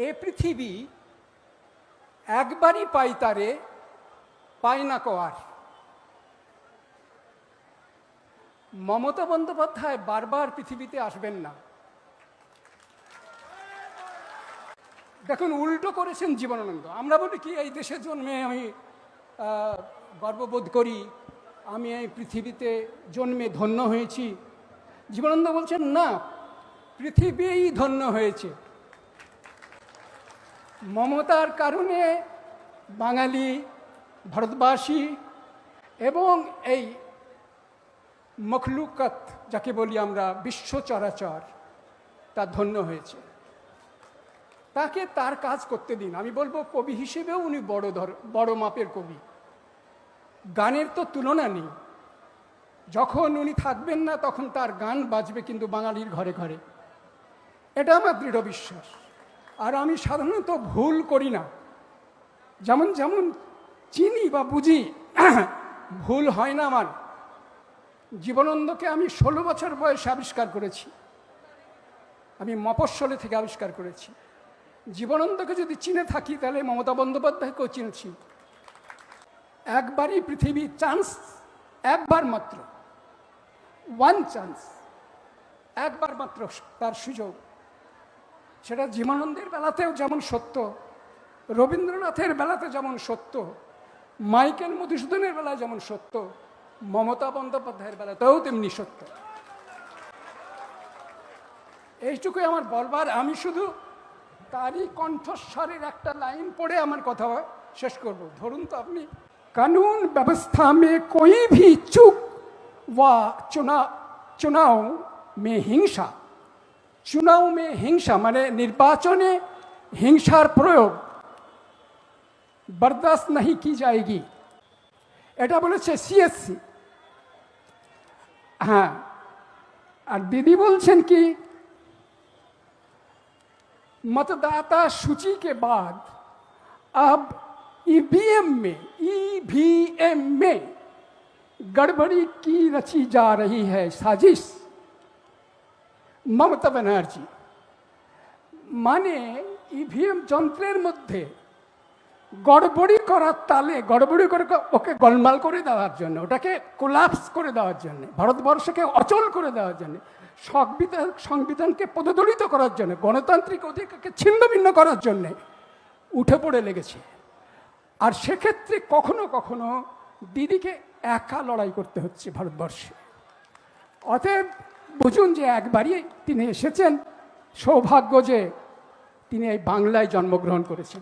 এ পৃথিবী একবারই পাই তারে, পায় না কো আর। মমতা বন্দ্যোপাধ্যায় বারবার পৃথিবীতে আসবেন না। দেখুন, উল্টো করেছেন জীবনানন্দ। আমরা বলি কি, এই দেশে জন্মে আমি গর্ববোধ করি, আমি এই পৃথিবীতে জন্মে ধন্য হয়েছি। জীবনানন্দ বলছেন না, পৃথিবীই ধন্য হয়েছে। মমতার কারণে বাঙালি, ভারতবাসী এবং এই মখলুকাত যাকে বলি আমরা, বিশ্ব চরাচর, তা ধন্য হয়েছে। তাকে তার কাজ করতে দিন। আমি বলবো, কবি হিসেবেও উনি বড় মাপের কবি। গানের তো তুলনা নেই। যখন উনি থাকবেন না তখন তার গান বাজবে কিন্তু বাঙালির ঘরে ঘরে। এটা আমার দৃঢ় বিশ্বাস। আর আমি সাধারণত ভুল করি না, যেমন যেমন চিনি বা বুঝি, ভুল হয় না আমার। জীবনানন্দকে আমি 16 বছর বয়সে আবিষ্কার করেছি। আমি মফস্বলে থেকে আবিষ্কার করেছি। জীবনানন্দকে যদি চিনে থাকি তাহলে মমতা বন্দ্যোপাধ্যায়কেও চিনেছি। একবারই পৃথিবী, চান্স একবার মাত্র, ওয়ান চান্স, একবার মাত্র তার সুযোগ। সেটা জীবনানন্দের বেলাতেও যেমন সত্য, রবীন্দ্রনাথের বেলাতে যেমন সত্য, মাইকেল মধুসূদনের বেলায় যেমন সত্য, মমতা বন্দ্যোপাধ্যায়ের বেলাতেও তেমনি সত্য। এইটুকুই আমার বলবার। আমি শুধু তারই কণ্ঠস্বরের একটা লাইন পড়ে আমার কথা শেষ করব। ধরুন তো আপনি, কানুন ব্যবস্থা মে কোই ভি চুক ওয়া চুনাও মে হিংসা। চুনাও মে হিংসা মানে নির্বাচনে হিংসার প্রয়োগ বরদাস্ত नहीं की जाएगी। এটা বলেছে সিএসসি। হ্যাঁ, আর দিদি বলছেন কি, मतदाता सूची के बाद अब ईवीएम में गड़बड़ी की रची जा रही है साजिश। ममता बनर्जी মানে ইভিএম যন্ত্রের মধ্যে গড়বড়ি করার তালে, গড়বড়ি করে ওকে গোলমাল করে দেওয়ার জন্য, ওটাকে কোলাপস করে দেওয়ার জন্য, ভারতবর্ষকে অচল করে দেওয়ার জন্য, সংবিধানকে পদদলিত করার জন্য, গণতান্ত্রিক অধিকারকে ছিন্নভিন্ন করার জন্য উঠে পড়ে লেগেছে। আর সেক্ষেত্রে কখনো কখনো দিদিকে একা লড়াই করতে হচ্ছে ভারতবর্ষে। অতএব বুঝুন যে একবারই তিনি এসেছেন, সৌভাগ্য যে তিনি এই বাংলায় জন্মগ্রহণ করেছেন।